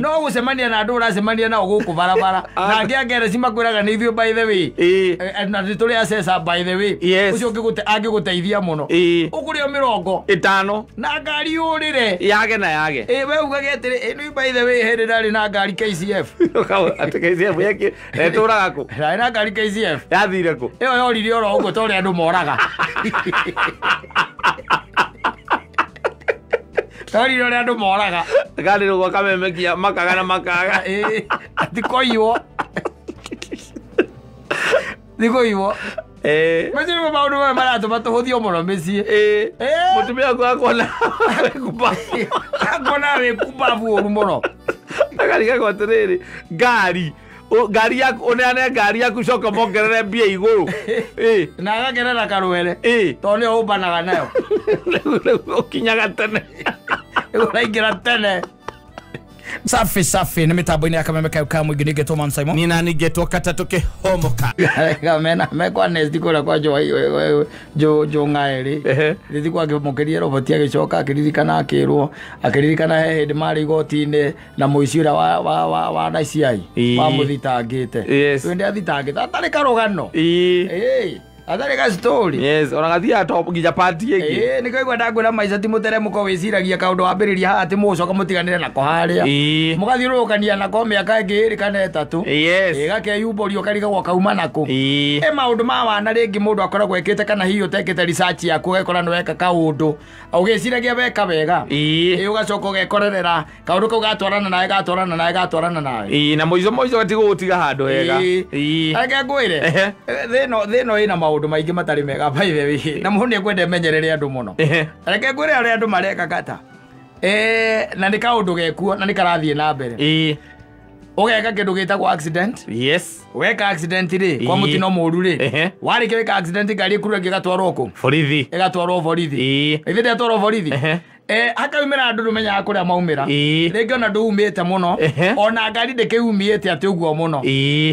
no gucemania na andu uracemania nao guku barabara na angiangere cimakwiraga ni ithuĩ by the way na tũrĩ assessor by the way ucio angĩgũteithia mũno ũkũrĩo 50 na ngari ũrĩre yage na yage we ugage atĩrĩ ĩno by the way hĩndĩ ndarĩ na ngari KCF atĩ KCF yake etũraga kũ ndarĩ na ngari KCF yathire kũ ĩyo yorire oro ũguo tondũ andũ moraga Tori ore andu moraga. Gari ro kamemekia makaga na makaga. Dikoiwo. Dikoiwo. Mezi no maundu ma marato batuhuthio muno micii. Mutumia gwakwa na kupa. Akona we kupa buru muno. Gari gako atiriri. Gari yaku oneane gari yaku coka mongerere mbia iguru na agagerera karwere tone ubanaga nayo ukinyaga tene uraingira tene safi ni mitambo-ini ya Kameme Kauka mwingi ningetwo Man Simon nina ningetwo Katatu Kihomoka Kamena mekwa nesti kura kwa jo ngaeri rithi kwa kimukirie roboti agicoka akiririkana akiririkana hindi mari igoti-ini na muici ura wa DCI wa muthitangite twende athitangite atari karugano Adare ka story. Yes, ona gathia top gija party egi. Nikaigwa ndagwira maica ti muteremuko wiciragia kaundu wambiriria ha ati mucoka mutiganire na koharia. Mugathiurukania na ko miaka ingi kana 3. Yes. Gake yuborio kariga gwa kauma nako. Maundu ma wana ringi mundu akoragwo ekite kana hiyo tekete research yaku gekora no weka kaundu. Ugiciragia weka wega. Ugacoka ugekorerera kaundu kau gatwarana nawe. Na moizo gatigo gutiga handu wega. Age ngwire. Thino ina maundu maingi matari mega by the way na muhuni ekwende menyerere andu muno reke ngwire ari andu mareka kata na ni kaundu gekuo na ni karathie na mbere ugeka kindu gitagwo accident weka accident ri kwa mutino muru ri warike weka accident ngari kurwa gigatwarwo ku borithi igatwarwo borithi ithe ndatwarwo borithi akaumira andu rumenya kuria maumira ringi ona ndumite muno ona ngari ndikiumiite ati uguo muno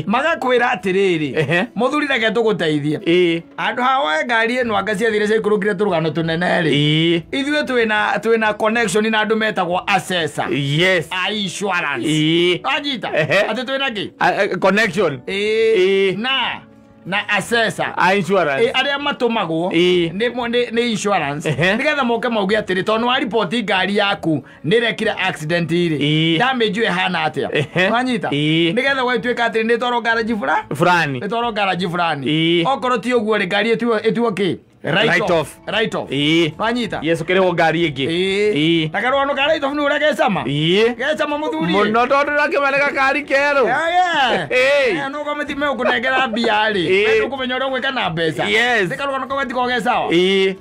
magakwira atiriri muthuri reke tuguteithie andu hawa ngari eno angaciathire cikurukire turugano tunene ri ithuĩ twina connection na andu metagwo assessor insurance ajita ati twina ki connection na assessor insurance aria matumagwo ni insurance nigetha moke mauge atiri tondu wa report ngari yaku nirekire accident iri damage ehana atia wanyita nigetha waituika atiri ni toro garage fulani ni toro garage fulani okoro ti uguo ri ngari etuo ki right off wanyita yes ukere ngari ingi takarwa no right off ni urege sama gecama muthuri muno tondu rakimalega kari kero no kometi me ukunengera biari ukumenya uri gwika na mbeca ndikarwa no kometi koge sawa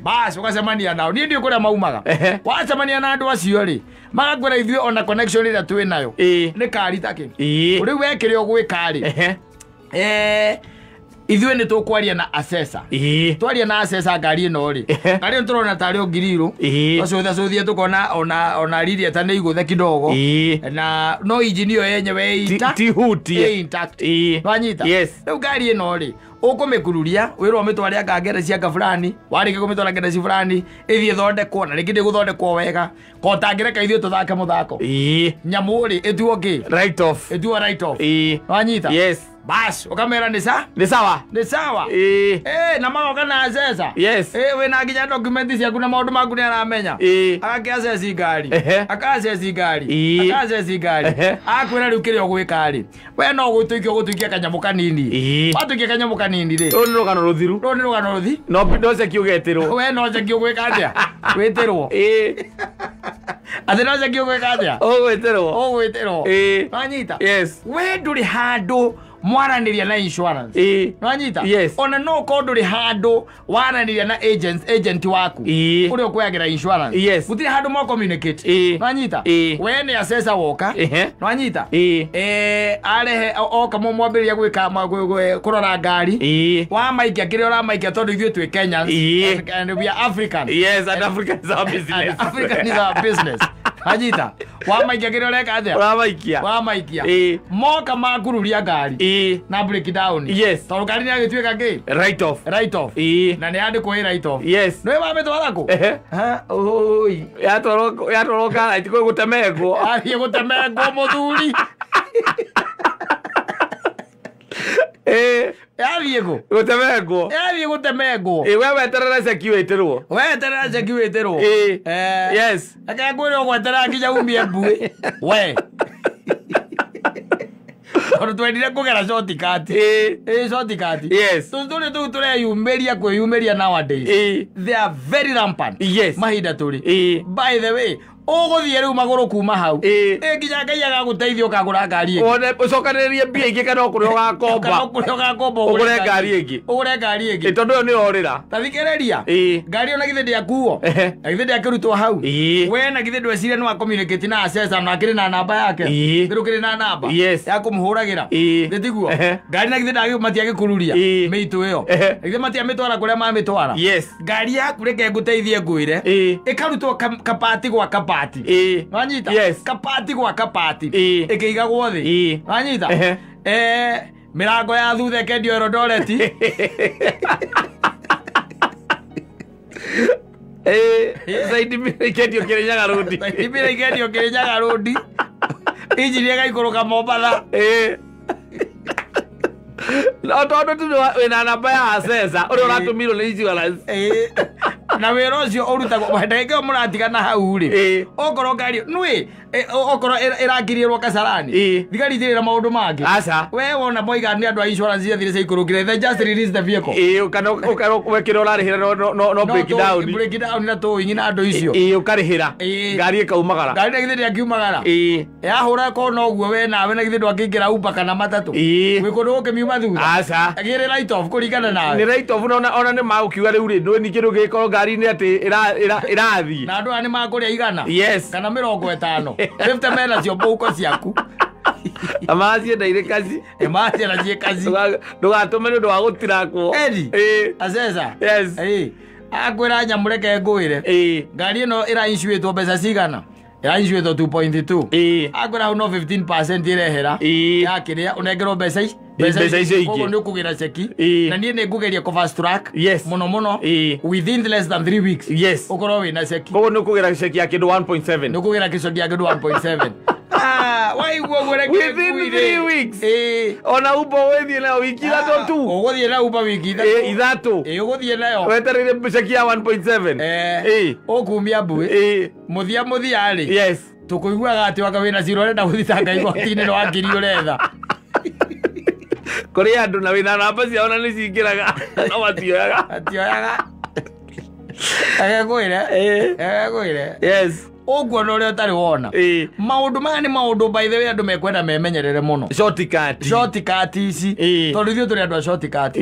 bas ukacemania nao ni ndio kuria maumaga wacemania na andu acio ri magagwira ithuĩ ona connection ĩrĩa twĩ nayo nĩ kari taki rĩu wekire ũgwĩka ri ithuĩ nĩ tũkwaria na assessor twaria na assessor ngari ĩno ri ngari ĩno tũrona tarĩ ngiriru tũcũthie tũkona ona riri eta nĩ igũthe kidogo na no engine ĩyo yenyewe intact wanyita rĩu ngari ĩno ri ukumikururia wirwo mitware ngangere cia ngafulani warike kumitwara ngere fulani ithie thondekwo na ringi ndiguthondekwo wega ko tangireka ithie tuthake muthako nyamuri etuo ki right off wanyita bas ukamera ni sawa na magoka na assessor we na nginya document ciaku na maundu maku ni aramenya agakiassess ngari akwira riu kire ogwika ri we no gutuikia kanyamu kanini watuikia kanyamu kanini ri ro ni rugano ruthiru no ndoce kiugetirwo we no nje kiugwika atia witirwo ati no nje kiugwika atia ogwitirwo wanyita we nduri handu mwaraniria na insurance wanyita ona no konduri handu waraniria na agent waku uri ukwagira insurance gutire handu mo communicate wanyita we ni assessor woka wanyita arehe oka mo mwambiria gwika kurora ngari wa maikia kire ora maikia tondu ithuĩ twĩ Kenyans and we are African and African is our business Ajita wamaikia kile ole kaja wamaikia moka makururia ngari na break down yes toro ngari ni agituika ngi right off na ni andi koi right off yes no wa metwara ku ha oi ya toro kana itiko gutemego ari gutemego muthuri Yaviego. Gutemego. Yaviego temego. Wewe terera sekiweterwo. Wewe terera sekiweterwo. Yes. Akagwira gwetera akija umbie mbue. We. Oro twendire kugera shortcut. Shortcut. Yes. Tuzuri tu tureyumeria kwiyumeria nowadays. They are very rampant. Yes. Mahinda turi. By the way, uguthie riu maguru kuma hau nginya ngai agaguteithia ukagura ngari ingi one ucokanerie mbia ingi kana okurio gakomba ugure ngari ingi tondu yo ni orira tathikereria ngari ona githe ndiakuo githe ndiakirutwo hau we na githe ndweciria no communicate na assessor na akiri na namba yake ndurukiri na namba ya kumuhuragira nditiguo ngari na githe ndagi matiagikururia meitu iyo githe matiamitwara kuria mamitwara ngari yaku reke nguteithie ngwire ikarutwo kapati gwa kapati Wanyita kapati gwa kapati ikiigagwo thi wanyita mirango ya thutha kendio Eldoret zaidi mimi kendio Kirinyaga road mimi kendio Kirinyaga road injini gaikuruka Mombasa no tondu tu wina namba ya assessor uri uratumiro ni insurance na wero cio urutagwo ndagike muratigana hau ri okoro ngari nui okoro irakirirwo Kasarani thigari thirira maundu mangi aca we wona moiga ni andu a insurance thire cikurukire they just release the vehicle kana wekira urarihira no break down na towing na andu icio ukarihira ngari ikaumagara ngari na githiri akiumagara yahura ko no guo we nawe na githiri akingira upa kana matatu wikundu ukimiuma thutha aca agire right off kuringana nawe ni right off ona ni maukiuga riu ri ndwe ni kindu gikoro ngari ni ati irathi na andu ani makuria igana yes kana 50 50 mena cio mbuko ciaku amacie ndaire kazi amacie na cie kazi ndugatume ndu wa gutirakwo asesa yes akwira nyamureke ngwire ngari ino ira insuitwo mbeca cigana ira insuitwo 2.2 akwira no 15% irehera ya kiria unengerwo mbeca icio ingi ni ukugira cheki na nie ni ngugeria ko fast track muno within less than 3 weeks ukorwo wina cheki kogo ni ukugira cheki ya kindu 1.7 ni ukugira cheki ya kindu 1.7 why within 3 weeks ona upo wethi na wiki ithatu tu uguthie na upa wiki ithatu uguthie nayo weterire cheki ya 1.7 ukumia mbui muthia ri tukuiguaga ati waka wina ciro renda guthitanga igoti-ini no angiri uretha kuri andu na wina namba cia ona ni cingiraga no atioyaga agagwire yes uguo no rio tari wona maundu maya ni maundu by the way andu mekwenda memenyerere muno shortcut ici tondu thio turi andu a shortcut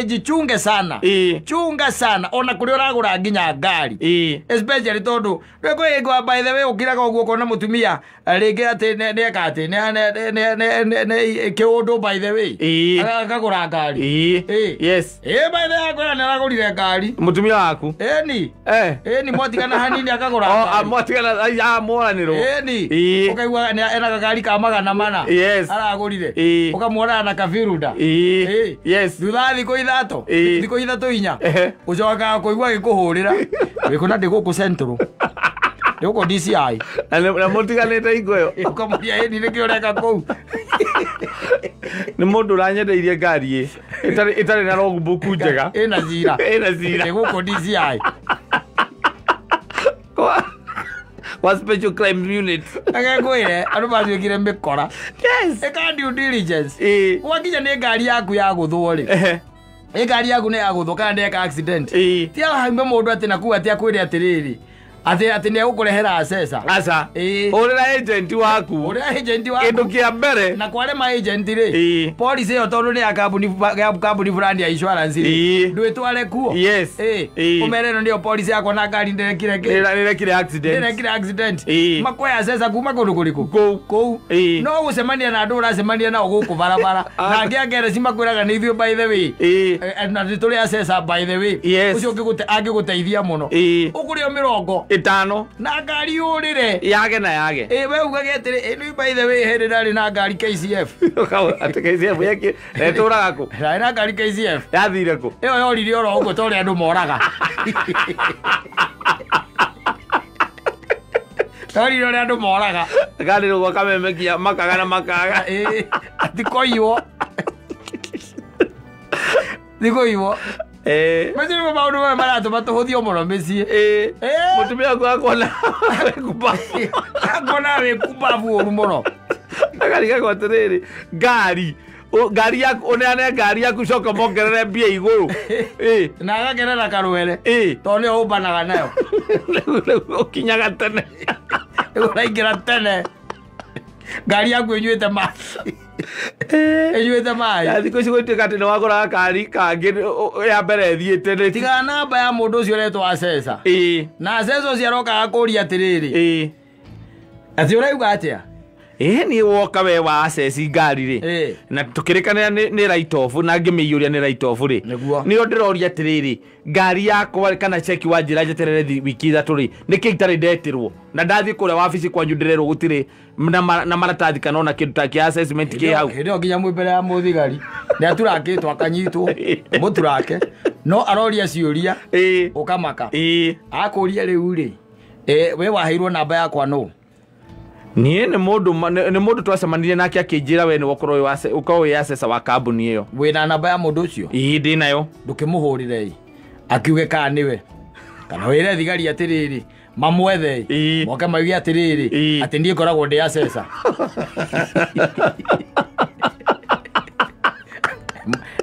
jichunge sana chunga sana ona kuri uragura nginya ngari especially tondu reko by the way ukiraga uguo kona mutumia ringi ati ne akati ne kiundu by the way akagura ngari yes by the way akora naragurire ngari mutumia waku ni motigana hanini akagura ya moraniro ukaigua ena gakari ka magana mana aragurire ukamuona na kaviruda thutha thiko ithatu inya ucoka kuigua gikuhurira wikuna ndi guku central ndiguko DCI na mutiganite ingoyo ukamuria ni niki ureka kou ni mundu uranyendeirie ngari itari na logbook njega ina zira ndiguko DCI what special crime unit agagwire andu bathikire mikora eka due diligence wakinya ni ngari yaku ya guthwo ri ngari yaku ni ya guthwo kana ndeka accident ti ahambe mundu ati naku ati akwire atiriri ati ni ukurehera assessor aca urira agent waku kindu kia mbere na kwale ma agent ri police yo tondu ni ya company brand ya insurance ri ndwitware kuo umereno ndio police yako na ngari ndirekire accident makoya assessor kuma kundu kuriku kou no gucemania na andu uracemania nao guku barabara na ngiangere cimakwiraga ni ithio by the way na tuli assessor by the way ucio angiguteithia muno ukurio 70 5 na ngari urire yage na yage we ugage atiri ino by the way here ndari na ngari KCF ati KCF yake eturaga ku na ngari KCF yathire ku iyo yorire oro ugo tore andu moraga Tori no andu moraga gari rugo kamemekia makaga na makaga ndikoiwo ndikoiwo Mezi ni maundu wewe maratu matuhuthio muno micii mutumia gwakwa na kubafu akona we kubafu uru muno gari gako atiriri ngari yaku uneane ngari yaku coka mongerere mbia iguru na agagerera karwere to ni ubanaga nayo ukinyaga tene uraingira tene ngari yaku inyuite mai inyuite mai ya thiko cigo itikati ni wagura kari kangi ya mbere thiite ni tiga namba ya mundu ucio retwa Asesa na Asesa ucio arokaga kuria atiriri ati urauga atia ni woka we wa Access ngari ri na tukirikanira ni right off na ngimiyuria ni right off ri ni ndiroria atiriri ngari yakwa kana cheki wa njira njeterere wiki ithatu ri niki itari ndetirwo na ndathi kuria wabici kwanyu ndirero gutire na maratathi kana ona kindu ta kia assessment ki hau ndio nginya mwe mbere ya muthigari ni aturakitwo akanyitwo muturake no aroria ciuria ukamaka akuria riu ri we waheirwo namba yakwa no nie ni mundu twacemanirie nake akinjira we ni wokorwo ukorwo ya Access wa kambuni iyo wina namba ya mundu ucio ndi nayo ndukimuhurire akiuge kana niwe kana wire thigari atiriri mamwethe moke mauge atiriri ati ndie koragwo ndi Access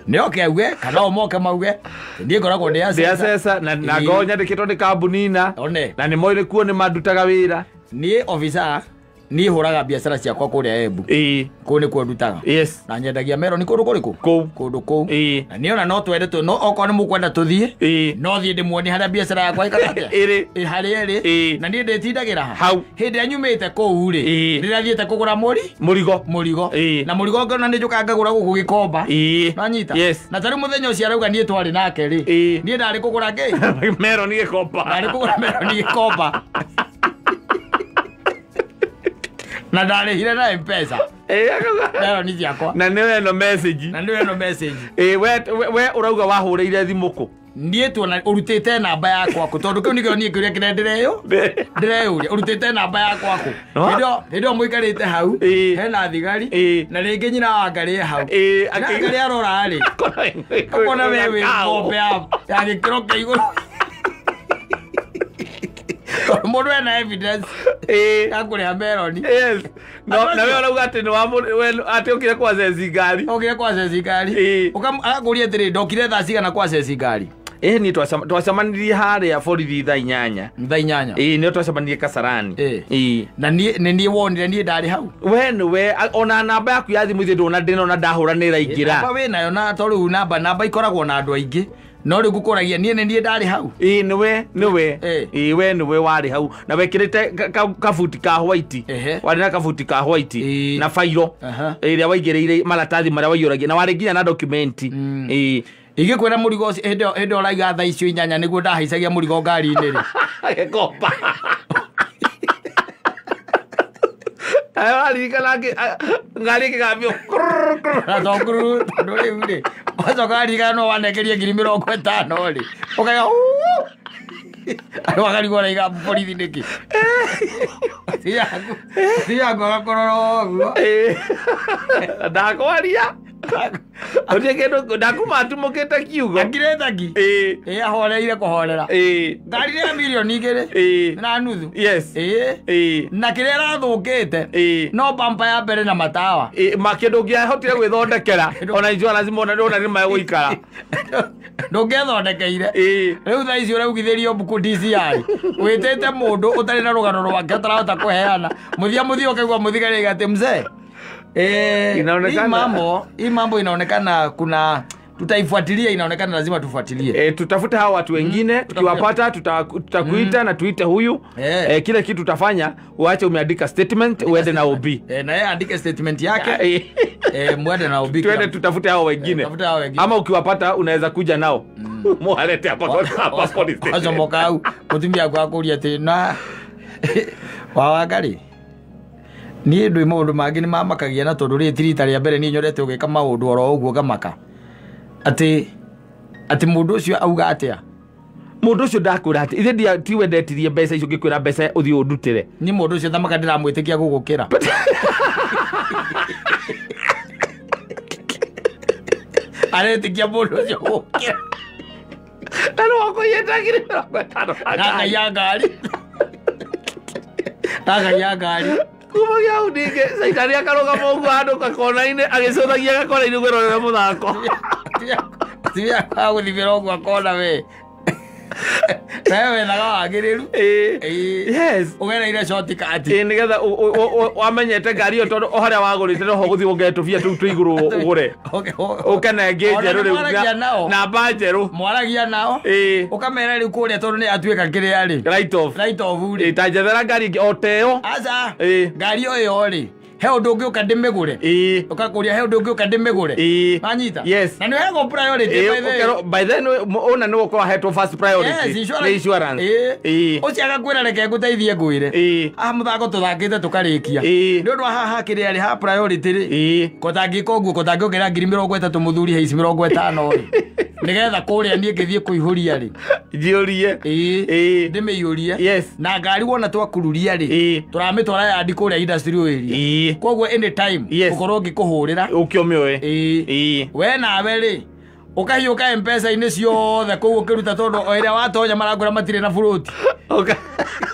Nio keuge kana omoke mauge ndie koragwo ndi Access na ngonya ndikitwo ni kambuni na ni moire kuo ni mandutaga wira ni officer ni huraga biashara ciakwa kuria Embu ko ni ko ndutaga na nyendagia mero ni kundu kuriku kundu ku na ni ona no twende tu no oko ni mukwenda tuthie no thie ndimuoni haria biashara yakwa ikakate hari eri na ni ndetindagira hau hindi anyumite ku ri ndirathiete kugura murigo na murigo ngona ni njuka ngagura guku gikomba na nyita na tari muthenya ucio arauga ni twari nake ri ni ndari kugura ngi mero ni gikomba ndari kugura mero ni gikomba na ndare hire na M-Pesa nero ni ciakwa na niwe no message we urauga wahuriire thimuku ndie tuona urutite namba yakwa ku tondu kiu nikio nie kiria kirendereyo ndireuria urutite namba yakwa ku ndio muikarite hau hena thigari na ringi nyina wa ngari hau ngari arora ri kona wewe ngombe ya gikiro kiiguru mundu ena evidence akuria meroni na we urauga ati ni ati ukire kwa Access ngari akaguria atiri ndokire thaa cigana kwa Access ngari ni twacemanirie haria borithi thaa 8 ni twacemanirie Kasarani na ni wonire ni ndari hau we ona namba yaku ya thimu ndona ndinona ndahuranira ingira namba we nayo na toru namba ikoragwo na andu aingi no ri gukuragia nie ndari hau niwe we niwe wari hau na wekirite kabuti ka white wari na kabuti ka white na fairo iria waigereire maratathi maria waiyuragia na wari nginya na document igikwira murigo ucio endo uraiga thaa icio 8 niguo ndahaicagia murigo ngari-ini ri gopa ayari kana ngari kigambio na tokuru ndori uri wazo ngari kana wanekerie 50,000 ri ukaiga ari gora iga borithi niki siyago gakororo ndakwaria Oje kendo ndakuma mukete kiugo akireta ki ahoreire kuhorera ngari ya milioni 2 na nuthu na kirera thukite no pampa ya mbere na matawa makindu ngiahotire gwithondekera ona insurance mona ndona ni mai guikara ndungethondekeire riu thaa icio uraugithirio buku DCI witete mundu utari na rugano rwake utarahota kuheana muthia ukaigua muthigari gati mzee hii mambo inaonekana kuna tutaifuatilia, inaonekana lazima tufuatilie. Tutafute hao watu wengine, tukiwapata tutakuita na tuite huyu. Kile kitu tutafanya, uache umeandika statement, uende na OB. Na yeye andike statement yake. Muende na OB. Tuende tutafute hao wengine. Ama ukiwapata unaweza kuja nao. mwarete hapa police station azomoka au mutumia kwa kuria ati na wawangari ni ndu maundu mangi ni mamakagia na tondu ri tirita ria mbere ni nyorete ugika maundu oro uguo gamaka ati mundu ucio auga atia mundu ucio ndakwira ati ithe dia tiwe ndetirie mbeca icio ngikwira mbeca uthii undutire ni mundu ucio thamaka ndiramwitikia gugukira aretikia mundu ucio gugukira ano wako yetagire 50 aka ya gari kuma ya udike saitani akaroga mungu andu kakona-ini agicothagia gakona-ini gwirorera muthako tia kwa guthimira ogwa kona we wewe na wagiriru yes ugereire short cut nigetha wamenyete ngari yo tondu oharia wagurite no ho guthi ungetubia tu iguru ugure ukene ngejeru riu namba njeru mwaragia nao ukamera riu kuria tondu ni atuika kiri ari right off ri ta njethera ngari oteo aza ngari yo ri he undu ungi uka ndimigure ukakuria he undu ungi uka ndimigure manyita yes na ni wego priority by then ona no ukora head first priority insurance uci agakwira reke nguteithie ngwire muthako tuthakite tukarikia ni undu haha kiri ari ha priority ri kotangika uguo kotangiongerera 30 muthuri heici 50 ri nigetha kuria nie ngithie kuihuria ri njiurie ndimiyurie yes na ngari wona twakururia ri turamitwara ya ndi kuria industry area koguo anytime ukorwo ngikuhurira ukiomiwe we nawe ri ukahiuka mpesa-ini ciothe kũu ũkĩruta tondũ o ĩrĩa watonya maragũra matirĩ na buroti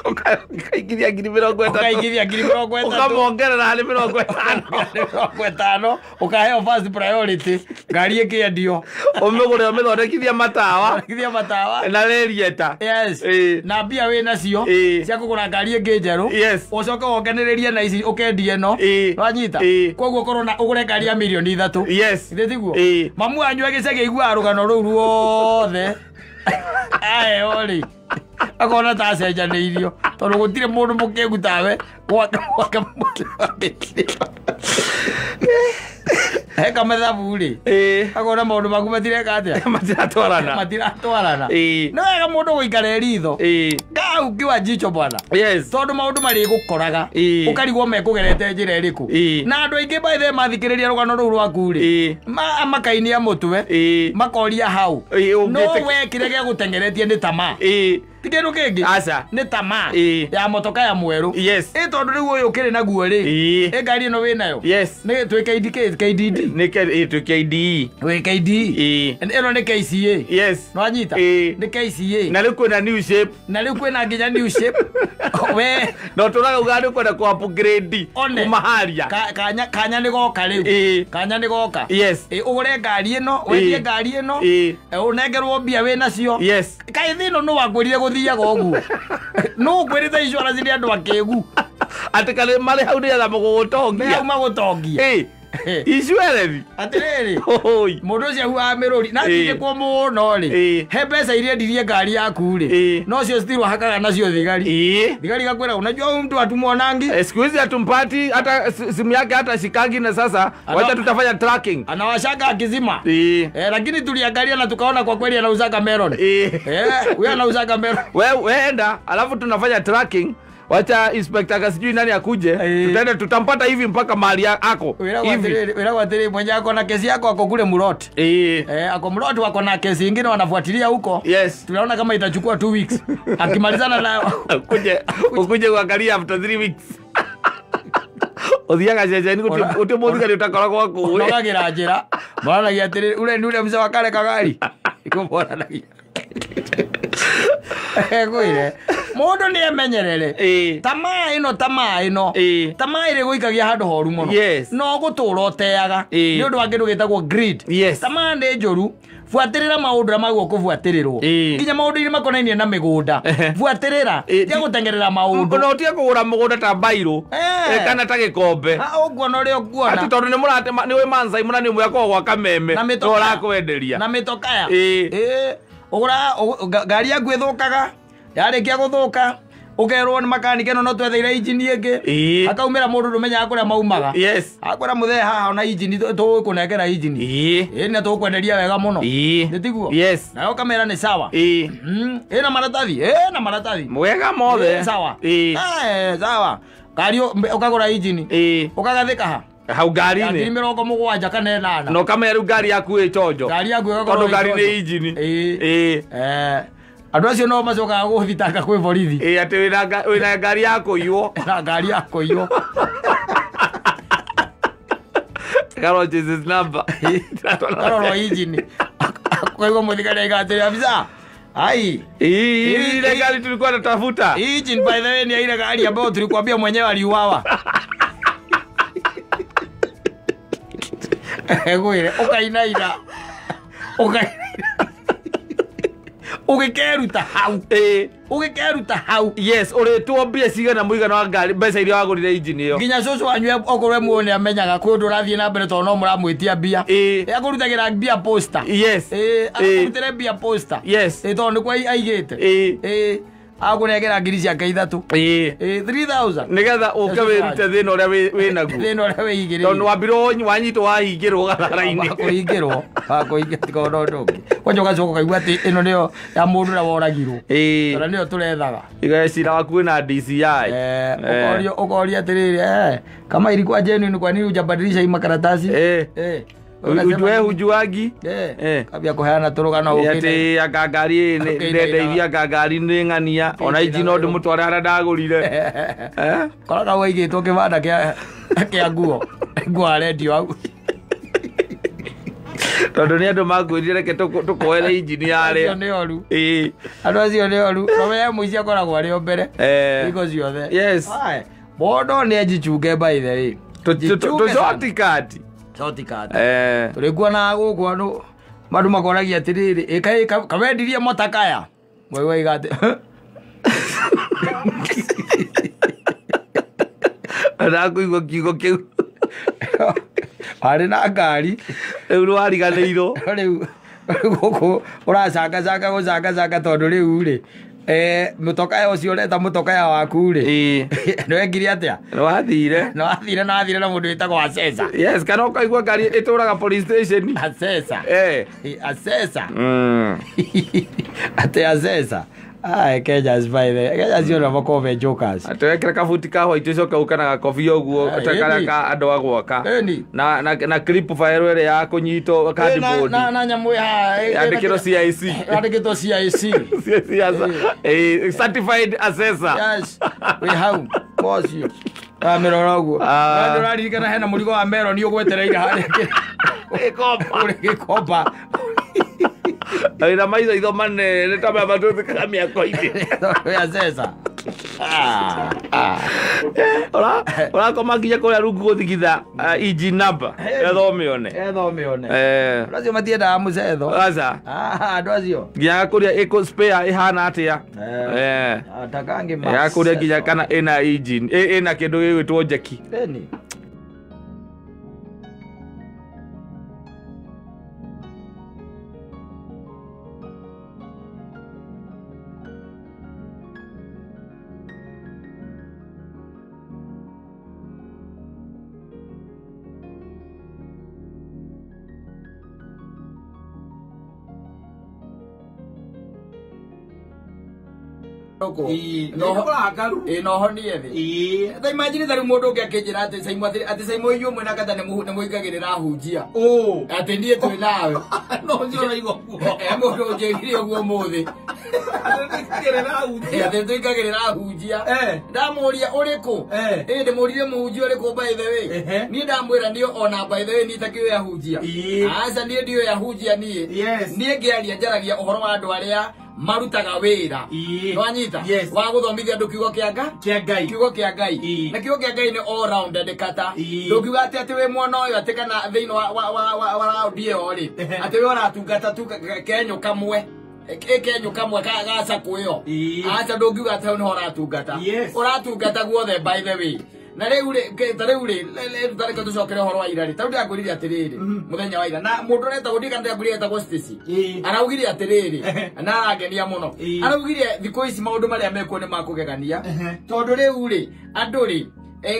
ũkaigithia 50,000 ũkamongerera harĩ 50 ũkaheo first priority ngari ĩkĩendio ũmĩgũre ũmĩthondekithia matawa na radiator yes na mbia wĩ nacio cia kũgũra ngari ĩngĩ njerũ ũcoke wonganĩrĩrie na ici ũkendie ĩno wanyita koguo ũkorwo na ũgũre ngari ya mirioni 3 ithe tiguo mamu wanyu agĩcagi igua rũgano rũu ruothe ae ori akona ta cenjanĩirio tondũ gũtirĩ mũndũ mũkĩgu tawe gwaka heka mathabu rĩ akona maũndũ maku matireka atĩa matiratwarana nĩ wega mũndũ gũikara ritho ngau kiwa jicho bwana tondũ maũndũ marĩgũkoraga ũkarigwo mekũgerete njĩra ĩrĩkũ na andũ aingĩ by the mathikĩrĩria rũgano rũu rwaku rĩ makainia mũtwe makoria hau no we kĩrĩa gĩa gũtengeretie nĩ tamaa tikindu kingi nĩ tamaa ya motoka ya mweru tondũ rĩu ũyũ ũkĩrĩ naguo rĩ ngari ĩno wĩ nayo nĩ twĩ KDD twĩ KDE wĩ KDE ĩno nĩ KCA nwanyita nĩ KCA na rĩu kwĩna new shape na rĩu kwĩna nginya new shape we no tũrauga nĩ kwenda ku upgrade kuma haria kanya nĩ goka rĩu kanya nĩ goka ũgũre ngari ĩno wendie ngari ĩno ũnengerwo mbia wĩ nacio kaĩ thĩ ĩno nĩ wangwĩrire gũthiaga ũguo no ngwĩrĩte insurance nĩ andũ akĩgu atĩ kana marĩ hau nĩgetha magũgũtongia insurance atirĩrĩ mũndũ ũcio ahuaga mĩrũri na ndigĩkwo mũno rĩ he mbeca iria ndirie ngari yaku rĩ no cio still wahakaga nacio thigari gakwĩra unajua mtu atumwonangi siku hizi hatumpati hata simu yake hata shikangi na sasa wacha tutafanya tracking anawashanga akizima lakini tuliangalia na tukaona kwa kweli anauzaga melon huyo anauzaga melon wewe enda alafu tunafanya tracking wacha inspector kasijui nani akuje tutaenda tutampata hivi mpaka mahali yako hivi wewe watiri mwenye yako na kesi yako ako kule Murot ako Murot wako na kesi nyingine wanafuatilia huko tunaona kama itachukua 2 weeks akimalizana nayo ukuje kuangalia after 3 weeks othiaga ceceni uti muthigari utakoragwo aku nogagira njira moranagia atiri ule ni ule mzee wa kale kagari ikumoranagia gwire mundu nĩ emenyerere tamaa ĩno ĩrĩ gũikagia handũ horu mũno no gũtũra ũteaga nĩ ũndũ wa kĩndũ gĩtagwo greed tamaa nĩ njũru fuatĩrĩra maũndũ ũrĩa magwo kũbuatĩrĩrwo nginya maũndũ-inĩ makonainie na mĩgũnda buatĩrĩra tia gũtengerera maũndũ no tie kũgũra mũgũnda ta bairũ kana ta gĩkombe ũguona ũrĩa ũkuona atĩ tondũ nĩ mũratema nĩ wĩ Mansai mũna nĩ mwako gwaka meme no ũrakwenderia na mĩtokaya ũgũra ngari yaku ĩthũkaga yarĩkia gũthũka ukerwo ni mechanic no twetheire engine ĩngĩ akaumĩra mũndũ ndũmenyaga kũrĩa maumaga akwĩra mũthee haha ona engine tũgũkũnengera engine ĩni tũgũkwenderia wega mũno ndĩtiguo nayo kamera nĩ sawa ĩna maratathi mwega mothe sawa sawa ngari ũkagũra engine ũkagathĩka ha hau ngari-inĩ 70 kana 8 no kameru ngari yaku ĩtonjo ngari yaku tondũ ngari nĩ engine andũ acio no macokaga gũthitanga kwĩ borithi atĩ wĩna ngari ya kũiywo na ngari ya kũiywo Carol Jesus number Carol engine kwa hivyo mũthigari aigatĩre afisa ai ile gari tulikuwa tunatafuta engine by the way ni ile gari ambayo tulikwambia mwenyewe aliuawa Egwire ukainaira ugekeruta hau yes uretwo mbia cigana muigana wa ngari mbeca iria wagurire engine iyo nginya cucu wanyu okorwe muone amenyaga kundu rathie na mbere to no muramwitia mbia agurutagira mbia poster agurutire mbia poster to ni kwa aigite agunegera ngiri ciake 3 3000 nigetha uke wirute thina uria wĩigĩrĩire tondu wambirwo wanyitwo wahingĩrwo gathara-inĩ kũingĩrwo tikono ndũngĩ kwanja ũgacoka ukaigua atĩ ĩno nĩyo ya mũndũ ũrĩa woragirwo tondũ nĩyo tũrethaga igecira waku wĩna DCI ũkoria atĩrĩrĩ kama ilikuwa genuine kwa nini hujabadilisha hii makaratasi ujue hujuagi kabia kuheana turugana ukire ati ngari ni ndeithia ngari ni ngania ona iji no ndimutware hara ndagurire koraga waigitwo kibanda kia nguo redio au tondu ni andu magwirire reke tukoere engine yare ni oru andu acio ni oru no we muici akoragwo ari o mbere iko ciothe bodo ni ajichunge by the way tucotikati tulikuwa na guku andu mandu makoragia atiriri kawendirie motakaya wewe igate arakuigwa kiugo kiu ari na ngari riu wariganĩirwo riu guku uracanga gucanga tondu riu ri mutoka ucio ureta mutoka waku ri nĩwekire atia wathire na mundu witagwo Asesa kana ukaigua ngari ituraga police station Asesa ate Asesa Kenya spider Kenya sio na makove jokers atwekera kabuti ka white coka ukana gakobi oguo atakara andu agwaka na clip file ire ya kunyito cardboard na nyamu andikiro CIC certified assessor yes we have boss you miroroguo ndorarikana hena murigo wa mero ni ugwetereire haria gikopa Aira maizo itho manene ta baba tu kamia koide. Ya sesa. Ora koma kinya kũrĩa rungu gũthigitha EG number. Ethomeone. Lazima matienda mucetho. Aza. Andũ acio. Nginya kũrĩa ĩko spare ihana atia. Atakange mas. Ya kũrĩa nginya kana ina engine. Ina kĩndũ gĩgwĩtwo jeki. Eni. no ni ethi they imagine that mundu ngi akinjira ati saimu iyo mwena kata ne muigagirira hunjia ati ndie twi nawe no njora igo mundu njegire guo muthi ati tuigagirira hunjia ndamuria uriku ndimurire muhunjia uriku by the way ni ndamwira ndio ona by the way ni takio ya hunjia asa ni ndio ya hunjia ni ngiaria njaragia uhoro wa andu aria marutaga wira no anyita wa guthomithia andu kiugo kia Ngai kiugo kia Ngai na kiugo kia Ngai ni all round ndekata ndugiuga ati we mwana uyu ati kana thiini wa die ori ati we oratungata tu kenyo kamwe kenyo kamwe gaca kuyo acha ndugiuga ati ni oratungata guothe by the way na rĩu tare ko tucokere horo wa irari tau ndakuriria atiriri muthenya wa ira na mundu reta gudika ndakuriria eta Stacy araugire atiriri na aragenia muno araugire thiko ici maundu maria meko ni makugegania tondu rĩu andũ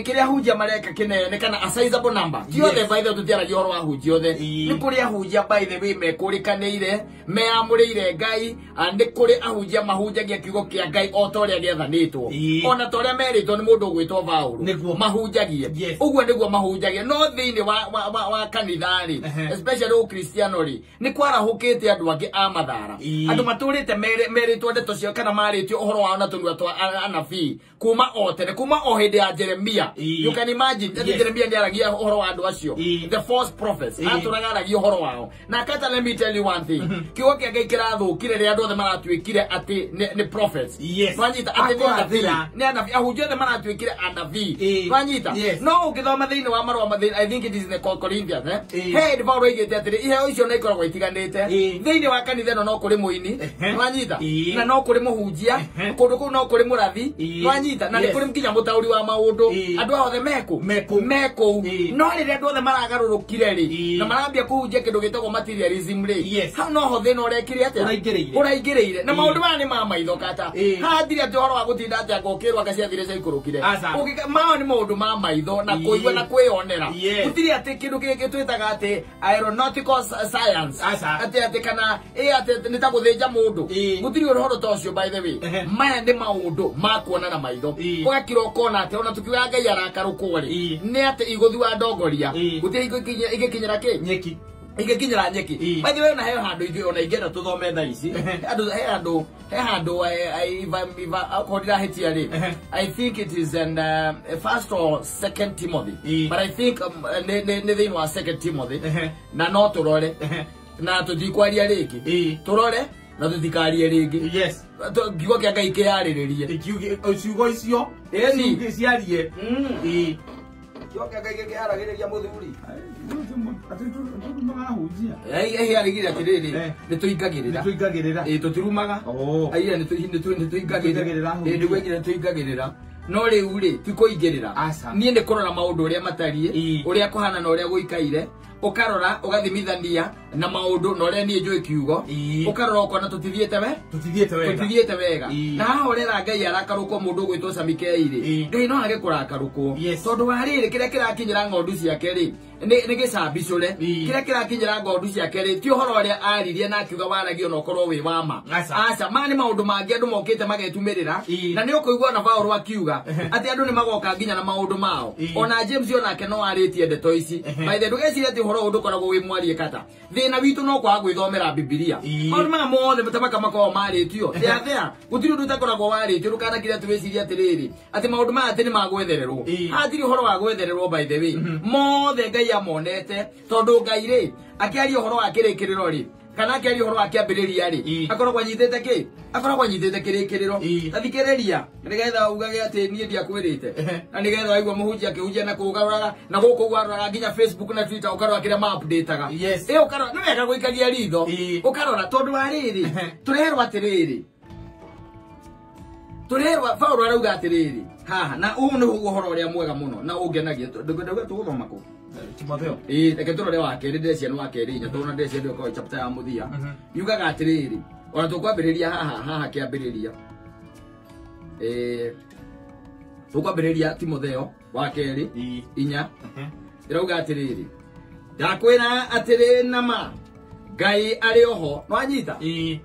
kiria hunjia mareka kinene kana a sizable number tiothe by the tutiaragia horo wa hunjia othe ni kuri ahunjia by the way mekurikanire meamurire Ngai andi kuri ahunjia mahunjagia kiugo kia Ngai o toria giathanitwo ona toria meritwo ni mundu gwitwo Paulo mahunjagie uguo niguo mahunjagie no thiini wa kanithari especially o Christianity ni kwarahukite andu angi a mathara andu maturite meritwo ndeto cio kana maritio horo wao na tunua twa anabii kuma otene kuma o hindi ya Jeremia. You can imagine that Jeremia ndiaragia horo wa andu acio the false prophets aturagaragia horo wao na kata let me tell you one thing kiugo kia Ngai kirathukire ri andu othe maratwikire ati ni prophets wanyita ati ni anabii ahunjia othe maratwikire anabii wanyita no ukithoma thiini wa marwa mathini I think it is in the Corinthians hey Paulo igite ati iheo icio na ikoragwo itiganite thiini wa kanitha no kuri muini wanyita na no kuri muhunjia kundu kuu no kuri murathi wanyita na ni kuri mkinya mutauri wa maundu andu othe meko no rire andu othe maragarurukire ri na marambia kuhunjia kindu gitagwo materialism ri hau no ho thina urekire ate uraigireire na maundu maya ni ma maitho kata hathire ati horo wa gutinda ati agokirwa gaciathire cia ikurukire mao ni maundu ma maitho na kuigua na kwionera gutiri ati kindu giki twitaga ati aeronautical science ati kana ati nitaguthinja mundu gutiri horo tocio by the way maya ni maundu ma kuona na maitho ugakira ukona ati ona tukiwa Ngai arakarukwo ri ni ati iguthua ndongoria gutiri igikinyira ki nyeki igikinyira nyeki by the way na heyo handu ithu ona ingena tuthome tha ici he handu iva akodira hetia ri I think it is in first or second Timothy but I think ne thiini wa second Timothy na no turore na tutikwaria riki turore na tutikarie ringi kiugo kia Ngai kiyariririe ciugo icio ciugo ciarie kiugo kia Ngai kiyaragiriria muthuri arigire atiriri nituingagirira tutirumaga aia nituingagirira ndigwekire nituingagirira no riu ri tikuingirira nie ni kurora maundu uria matarie uria kuhana na uria guikaire ukarora ugathimithania na maundu na uria nie njui kiugo ukarora ukona tutithiete wega na horera Ngai arakaruko mundu gwitwo Samikeiri Ngai no age kurakarukwo tondu wa riri kiria kirakinyira ngondu ciake ri ni gicambicure kiria kirakinyira ngondu ciake ri ti uhoro uria aririe na akiuga waragio no korwo wi wama aca mani maundu mangi andu mokite magetumirira na ni ukuigua na Paulo akiuga ati andu ni magoka nginya na maundu mao ona James onake no aritie ndeto ici by the ndugeciria ati horo undu koragwo wi mwarie kata thina witu no kwa gwithomera Biblia maundu ma mothe mutabaka makao maritio thea gutiri undu takoragwo waritio rukana kiria tuweciria atiriri ati maundu ma ati ni magwethererwo atiri horo wa gwethererwo by the way mothe Ngai amonete tondu Ngai ri akiaria horo wa kirikiriro ri kana akiaria horo wa kiambiriria ri akoragwo anyitete kirikiriro athikiriria nigetha ugage ati nie ndiakwirite na nigetha waigua muhunjia akihunjia na kugaruraga na guku gwaruraga nginya Facebook na Twitter ukarora kiria ma updateaga ukarora ni wega guikagia ritho ukarora tondu wa riri tureherwa atiriri Paulo arauga atiriri haha na uyu ni uhoro uria mwega muno na ungenagia tuguthoma ku Timotheo reke turore wa keri ndeciani wa keri nya tuna ndeciani ndio kwa chapter ya muthia yugaga atiriri ona tukwambiriria haha kiambiriria tukwambiriria Timotheo wa keri inya irauga atiriri ndakwira atiri nama Ngai ari oho nwanyita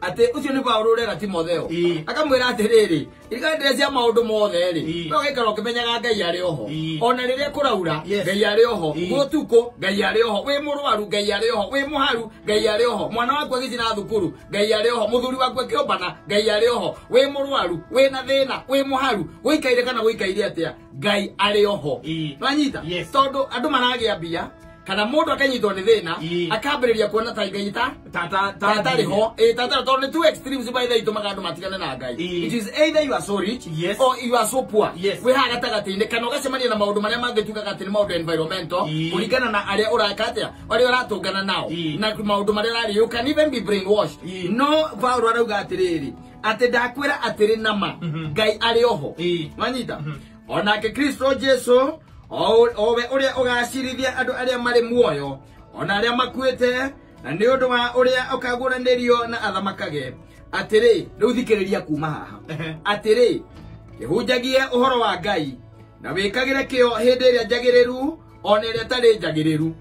ati ucio ni Paulo urera Timotheo akamwira atiriri igande cia maundu mothe ri no gikaro kimenyaga Ngai ari oho ona riria kuraura Ngai ari oho gutuko Ngai ari oho wi murwaru Ngai ari oho wi muharu Ngai ari oho mwana waku agithina thukuru Ngai ari oho muthuri waku akiombana Ngai ari oho wi murwaru wi na thina wi muharu guikaire kana guikaire atia Ngai ari oho nwanyita tondu andu maragia mbia kana mundu akanyitwo ni thina akambiriria kuona ta Ngai tatariho tatara ni two extremes by the itumaga andu matigane na Ngai it is either you are so rich or you are so poor we haga tagatine kana ugacemania na maundu maria mangituka ati ni maundu environmental kuringana na aria urakatia aria uratungana nao na maundu maria ari you can even be brainwashed no Paulo arauga atiriri ati ndakwira atiri nama Ngai ari oho manyita onake Kristo Jesu owe uria ugacirithia andu aria mari muoyo ona aria makuite na ni undu wa uria ukaguranirio na athamakage atiri riu thikiriria kuma haha atiri kihunjagie uhoro wa Ngai na wikagire kio hindi iria njagiriru ona iria tari njagiriru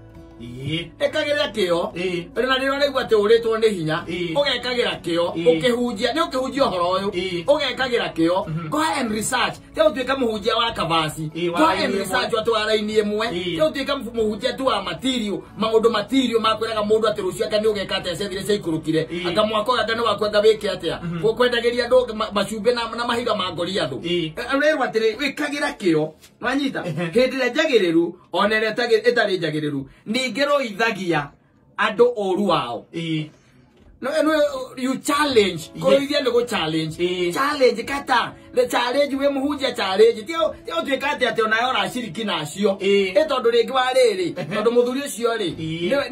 ekagira kio na ni uraigua ati uritwo ni hinya ugekagira kio ukihunjia ni ukihunjia uhoro uyu ugekagira kio go and research te utuika muhunjia wa kavasi go and research watu araini imwe te utuika muhunjia tu wa material material makwiraga mundu ati rucio aka ni ugekate acethire caikurukire aka mwako aka ni wakwa ngabike atia ukwendagiria ndo macumbe na mahiga ma ngori andu rero atiri wikagira kio nwanyita hindi ria njagiriru ona ria itari njagiriru ngero ithagia ando oru wao no you challenge ko ithia ndo challenge kata the challenge we muhunjia challenge tio twikate ati ona yora shiriki nacio etondu ringi wa riri tondu muthuri ucio ri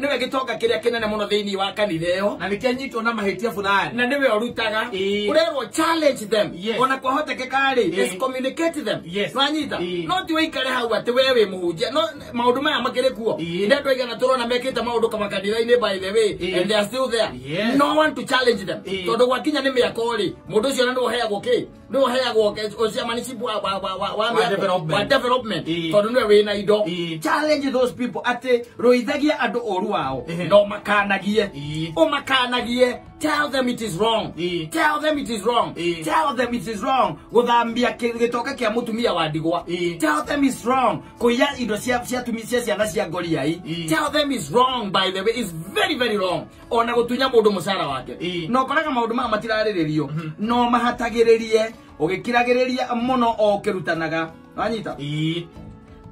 niwe gitoka kiria kinene muno thiini wa kanitheo na nikianyitwo na mahitia fulani na niwe orutaga urero challenge them ona kwahotekeka ri excommunicate them nwanyita no ti wikare hau ati wewe muhunjia no maundu maya makire kuo ndeto igana turona mekite maundu kama kanitha-ini by the way and they are still there no one to challenge them tondu gwakinya ni miako ri mundu ucio na ndo heagwo ki ndo heagwo ocia manisipu wa development tondu niwe wina indo challenge those people ati roithagia andu oru wao no makanagie o makanagie tell them it is wrong tell them it is wrong tell them it is wrong guthambia gitoka kia mutumia wa ndigwa tell them it's wrong kuya indo cia tumisia ciana cia ngoriai tell them it's wrong by the way it's very very wrong ona gutunya mundu musara wake no koraga maundu ma matirariririo no mahatagiririe ugikiragiriria muno o kirutanaga anyita ni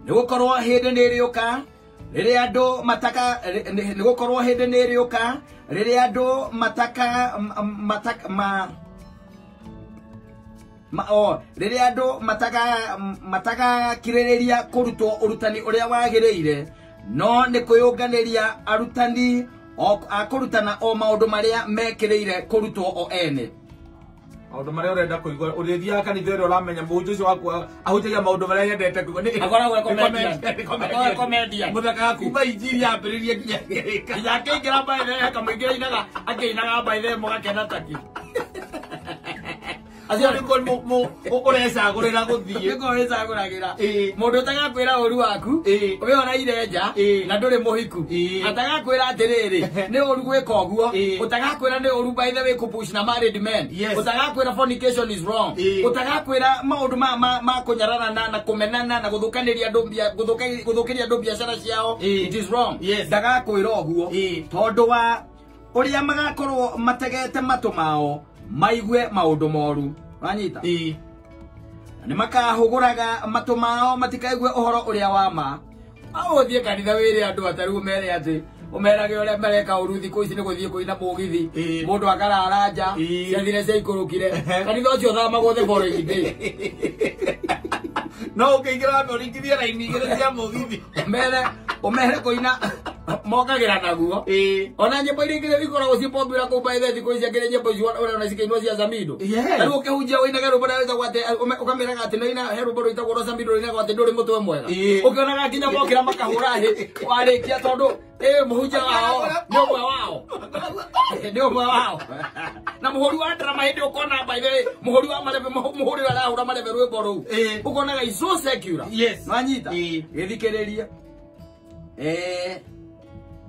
gukorwo hindi ni riuka riri andu mataka ni gukorwo hindi ni riuka riri andu mataka riri andu mataka kiririria kurutwo urutani uria wagiriire no ni kuyunganiria arutani akurutana o maundu maria mekiriire kurutwo o ene maundu maria urenda kuigwa urithia kanitha uri uramenya mundu ucio waku ahutagia maundu maria nyendete kuigwa ni akoragwo comedian muthaka kuma injiri ambiririe nginya akingira baithe akamuingira inaga akinaga baithe mugakena taki acio ni ko uresa gurira guthie ko uresa guragira mundu tagakwira uru waku we ona irenja na nduri muhiku atagakwira atiriri ni uru gwika oguo utagakwira ni uru by the way kupush na married men utagakwira fornication is wrong utagakwira maundu ma kunyarana na kumenana na guthukaniria ndumbia guthukiria ndumbia biashara ciao it is wrong ndagakwira oguo tondu wa uria magakorwo mategete matu mao maigwe maundu moru wanyita ni makahuguraga matu mao matikaigwe uhoro uria wa ma aothie kanitha wiri andu ataru mere ati umerage uria mereka uruthi kuici ni guthie kuina mugithi mundu akararanja ciathire ciaikurukire kanitha ucio thamagwo the following day no ukiingira uringithia raini igire cia mugithi umere kuina mokagira naguo ona nyimbo iria ingire ikoragwo ci popular ku by the thiku ici ngire nyimbo ici ona cikainwo cia Zamido riu ukihunjia wina garu bora gwate ukameraga ati nina heru bora itagwo Zamido rina gwate nduri mutwe mwega ukionaga kinya mokira makahura hi warikia tondu muhunjia wao ndio wao na muhuri wa drama hindi ukona by the muhuri wa marebe muhuri wa rahura marebe rwimbo ru ukonaga is so secure nwanyita githikiriria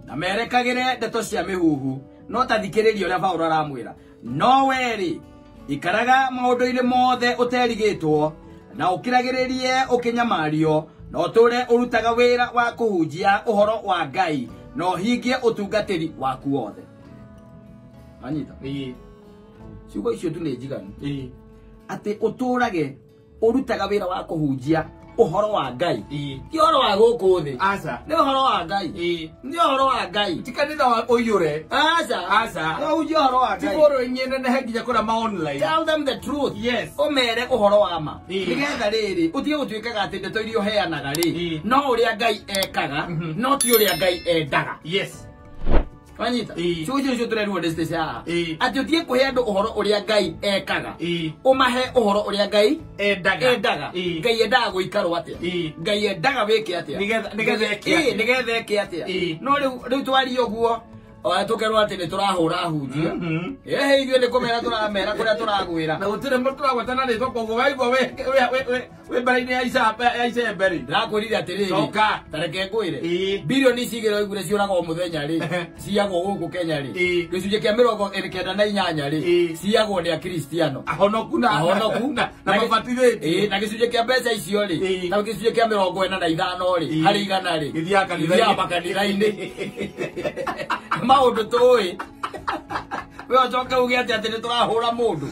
na merekagire ndeto cia mihuhu no tathikiriria uria Paulo aramwira no weri ikaraga maundu-ini mothe uterigitwo na ukiragiririe ukinyamario no ture urutaga wira wa kuhunjia uhoro wa Ngai no hingie utungatiri waku wothe anyita ciugo icio tu ni njiganu ati uturage urutaga wira wa kuhunjia uhoro wa Ngai ti uhoro wa guku thi ni uhoro wa Ngai ni uhoro wa Ngai tikanitha wa uyure no uji uhoro wa Ngai tigoro nyene na henginya kura ma online tell them the truth umere uhoro wa ma nigetha riri utige gutwikaga ati ndeto irio heanaga ri no uria Ngai ekaga no ti uria Ngai endaga Wanyita chujo cyo turerwo ndeste cia ati utie kuhe andu uhoro uria Ngai ekaga umahe uhoro uria Ngai endaga Ngai endaga guikarwo atia Ngai endaga weke atia nigetha eke atia no riu twari uguo tukerwo ati ni turahura hunjia ithuĩ nĩ kũmera tũramera kũrĩa tũragwĩra na gũtirĩ mũndũ tũragwetana rĩtwa koguo waigua wĩ mbere-inĩ ya icembe rĩ ndĩrakwĩrire atĩrĩrĩ tareke ngwĩre birioni cigĩrwo igure ciũraga o mũthenya rĩ ciagwo gũkũ Kenya rĩ gĩcunjĩ kĩa 98 rĩ ciagwo nĩ akristiano ahonoku na mabatithĩtie na gĩcunjĩ kĩa mbeca icio rĩ na gĩcunjĩ kĩa 45 rĩ harĩ igana rĩ gĩthiaga makanitha-inĩ maundu toy we ocoke uge ati ni turahura mundu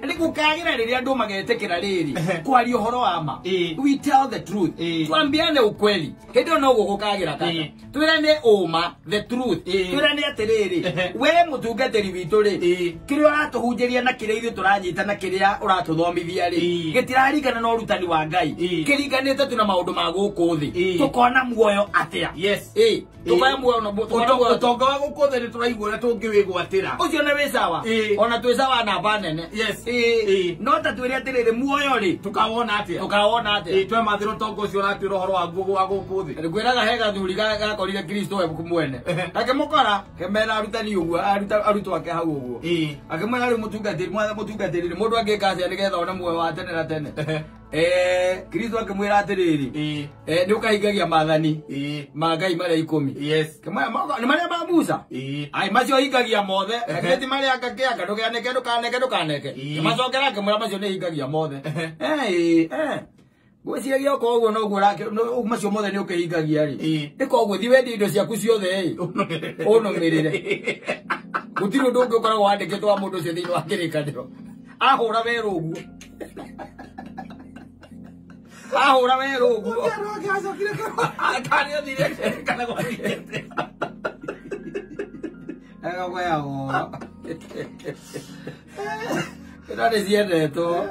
ni gukagira riria andu magetekera riri kwari uhoro wa ma we tell the truth twambiane ukweli hindi no gugukagira kaka twirane uma the truth twirane atiriri we mutungateri witu ri kiria uratuhunjiria na kiria ithu turanyita na kiria uratuthomithia ri gitirarikana no rutani wa Ngai kiriganite tuna maundu ma guku thi tukona muoyo atia tukaya muoyo no utonga wa guku thi ni turaigua na tungiwigwatira ucio ne wisawa ona twisawa na banene no ta twiri atiriri muoyo ri tukawona atia twe mathiro tongo ucio ratwira uhoro wa gugu wa guku thi ngwiraga hega thuri gakorire Kristo we kumwene akimukora kemera arutani uguo arutwo ake hau uguo akimwera ri mutungatiri mundu angika atia nigetha ona muoyo wa tene na tene Kristo akimwira atiriri ni ukahingagia mathani ma Ngai maria 10 kemaya ni maria ma Musa ai macio hingagia mothe eti maria akakiaka ndukaneke macokera kemura macio ni hingagia mothe gwiciria koguo no gurake no macio mothe ni ukihingagia ri ndikoguo thi wendi indo ciaku ciothe unumirire gutiri undu ungikoragwo wandikitwo wa mundu ucio thiini wa kirikaniro ahura weru uguo ahura weru uguo akani thire kana gwakite kwa yao Nani ziendeto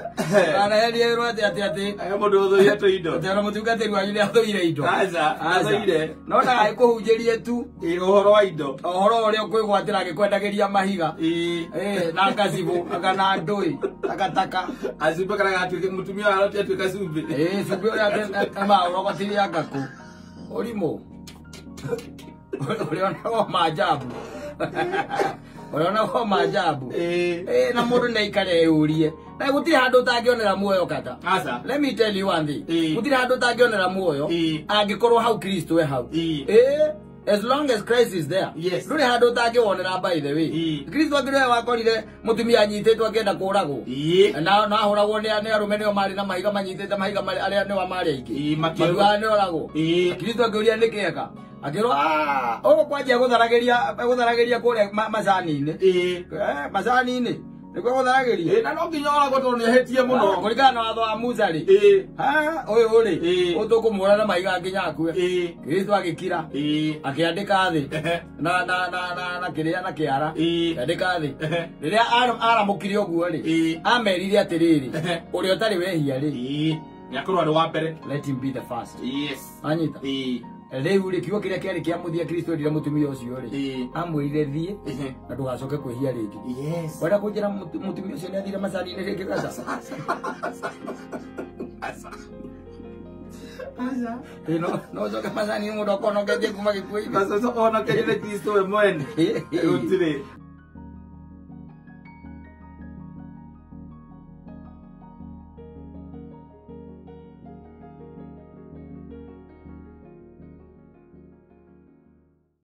ana heri rote ati mundu uthuire tu indo tena mutungatiri wanyu ni athuire indo athuire no na aikuhunjirie tu uhoro wa indo uhoro uria ukwigwatira agikwendagiria mahiga na ngacibu akana ndui akataka acibu kana gatuike mutumia aroti atuika cumbi cumbi uria kama urogotiria ngaku urimo uliona maajabu Ona kwa maajabu na mundu na ikare yurie na gutiri handu utangionera muoyo kata let me tell you one thing gutiri handu utangionera muoyo angikorwo hau Kristo we hau as long as Christ is there nduri handu utangionera by the way Kristo ngire wakorire mutumia anyitetwo akienda kuragwo na ahuragwo ni arume nio mari na mahiga manyitete mahiga mari aria ni wa mari aingi maduane oragwo Kristo ngiuria nikieka akiro kwajia gutharagiria kure macani-ini macani-ini niko gutharagiria na no nginya ora goto ni hetie muno kurigana na watho wa Musa ri uyu ri utukumura na maiga nginya akue Kristo agikira akiandika thi na kiria na kiara andika thi riria aramukire uguo ri amerire atiriri uri utari wehia ri nyakorwa ri wa mbere let him be the first anyita Leo ri kiwa kiria kiari kia muthia Kristo ndira mutumia ucio ri amwire thie na ndugacoke kwihia ringi wenda kunjira mutumia ucio ni athire macani-ini ringi gaca no coke macani-ini mundu akonoketie kuma gikuo-ini ona kerire Kristo we mwene gutiri